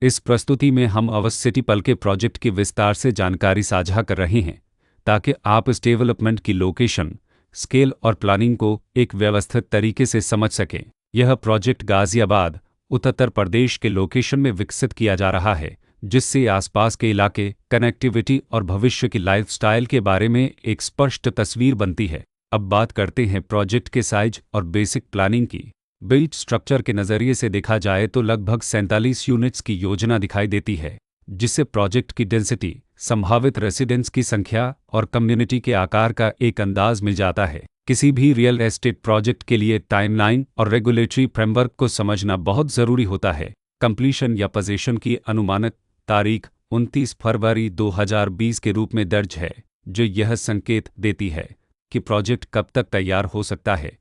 इस प्रस्तुति में हम अवस सिटी पलके प्रोजेक्ट की विस्तार से जानकारी साझा कर रहे हैं ताकि आप इस डेवलपमेंट की लोकेशन, स्केल और प्लानिंग को एक व्यवस्थित तरीके से समझ सकें। यह प्रोजेक्ट गाजियाबाद, उत्तर प्रदेश के लोकेशन में विकसित किया जा रहा है, जिससे आसपास के इलाके, कनेक्टिविटी और भविष्य की लाइफस्टाइल के बारे में एक स्पष्ट तस्वीर बनती है। अब बात करते हैं प्रोजेक्ट के साइज और बेसिक प्लानिंग की। बिल्ट स्ट्रक्चर के नज़रिए से देखा जाए तो लगभग 47 यूनिट्स की योजना दिखाई देती है, जिससे प्रोजेक्ट की डेंसिटी, संभावित रेसिडेंट्स की संख्या और कम्युनिटी के आकार का एक अंदाज मिल जाता है। किसी भी रियल एस्टेट प्रोजेक्ट के लिए टाइमलाइन और रेगुलेटरी फ्रेमवर्क को समझना बहुत ज़रूरी होता है। कंप्लीशन या पोजीशन की अनुमानित तारीख 29 फरवरी 2020 के रूप में दर्ज है, जो यह संकेत देती है कि प्रोजेक्ट कब तक तैयार हो सकता है।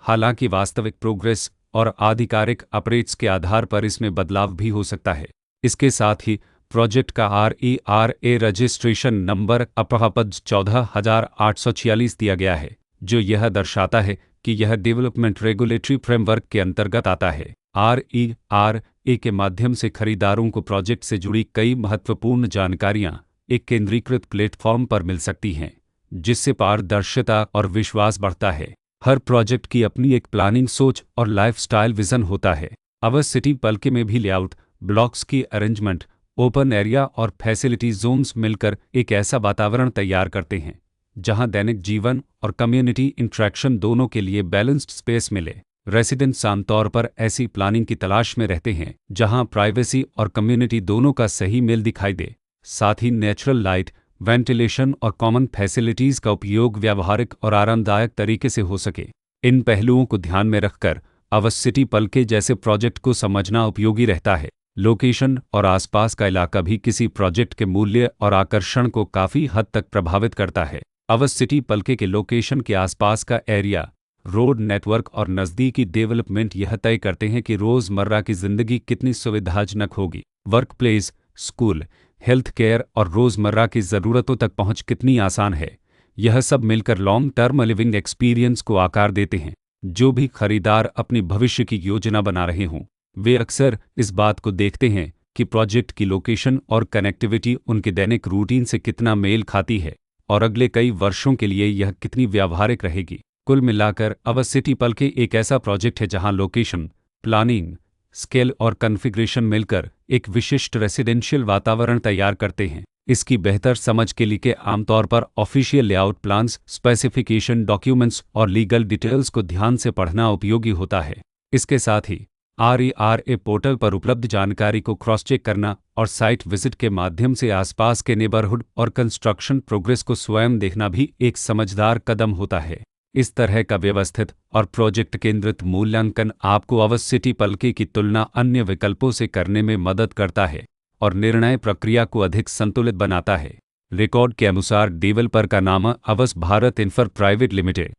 हालांकि वास्तविक प्रोग्रेस और आधिकारिक अपडेट्स के आधार पर इसमें बदलाव भी हो सकता है। इसके साथ ही प्रोजेक्ट का RERA रजिस्ट्रेशन नंबर अपहापद 14,846 दिया गया है, जो यह दर्शाता है कि यह डेवलपमेंट रेगुलेटरी फ्रेमवर्क के अंतर्गत आता है। RERA के माध्यम से खरीदारों को प्रोजेक्ट से जुड़ी कई महत्वपूर्ण जानकारियां एक केंद्रीकृत प्लेटफॉर्म पर मिल सकती हैं, जिससे पारदर्शिता और विश्वास बढ़ता है। हर प्रोजेक्ट की अपनी एक प्लानिंग सोच और लाइफस्टाइल विजन होता है। अवस सिटी पलके में भी लेआउट, ब्लॉक्स की अरेंजमेंट, ओपन एरिया और फैसिलिटी जोन्स मिलकर एक ऐसा वातावरण तैयार करते हैं जहां दैनिक जीवन और कम्युनिटी इंटरेक्शन दोनों के लिए बैलेंस्ड स्पेस मिले। रेसिडेंट्स आमतौर पर ऐसी प्लानिंग की तलाश में रहते हैं जहां प्राइवेसी और कम्युनिटी दोनों का सही मेल दिखाई दे। साथ ही नेचुरल लाइट, वेंटिलेशन और कॉमन फैसिलिटीज़ का उपयोग व्यावहारिक और आरामदायक तरीके से हो सके। इन पहलुओं को ध्यान में रखकर अवस सिटी पलके जैसे प्रोजेक्ट को समझना उपयोगी रहता है। लोकेशन और आसपास का इलाका भी किसी प्रोजेक्ट के मूल्य और आकर्षण को काफ़ी हद तक प्रभावित करता है। अवस सिटी पलके के लोकेशन के आसपास का एरिया, रोड नेटवर्क और नज़दीकी डेवलपमेंट यह तय करते हैं कि रोज़मर्रा की ज़िंदगी कितनी सुविधाजनक होगी। Work place, school, health care और रोज़मर्रा की ज़रूरतों तक पहुंच कितनी आसान है। यह सब मिलकर लॉन्ग टर्म लिविंग एक्सपीरियंस को आकार देते हैं। जो भी खरीदार अपनी भविष्य की योजना बना रहे हों, वे अक्सर इस बात को देखते हैं कि प्रोजेक्ट की लोकेशन और कनेक्टिविटी उनके दैनिक रूटीन से कितना मेल खाती है और अगले कई वर्षों के लिए यह कितनी व्यावहारिक रहेगी। कुल मिलाकर अवस सिटी पलके एक ऐसा प्रोजेक्ट है जहां लोकेशन, प्लानिंग, स्केल और कॉन्फ़िगरेशन मिलकर एक विशिष्ट रेसिडेंशियल वातावरण तैयार करते हैं। इसकी बेहतर समझ के लिए आमतौर पर official layout plans, specification documents और लीगल डिटेल्स को ध्यान से पढ़ना उपयोगी होता है। इसके साथ ही RERA पोर्टल पर उपलब्ध जानकारी को क्रॉस चेक करना और साइट विजिट के माध्यम से आसपास के नेबरहुड और कंस्ट्रक्शन प्रोग्रेस को स्वयं देखना भी एक समझदार कदम होता है। इस तरह का व्यवस्थित और प्रोजेक्ट केंद्रित मूल्यांकन आपको अवस सिटी पलके की तुलना अन्य विकल्पों से करने में मदद करता है और निर्णय प्रक्रिया को अधिक संतुलित बनाता है। रिकॉर्ड के अनुसार डेवलपर का नाम अवस भारत इंफ्रा प्राइवेट लिमिटेड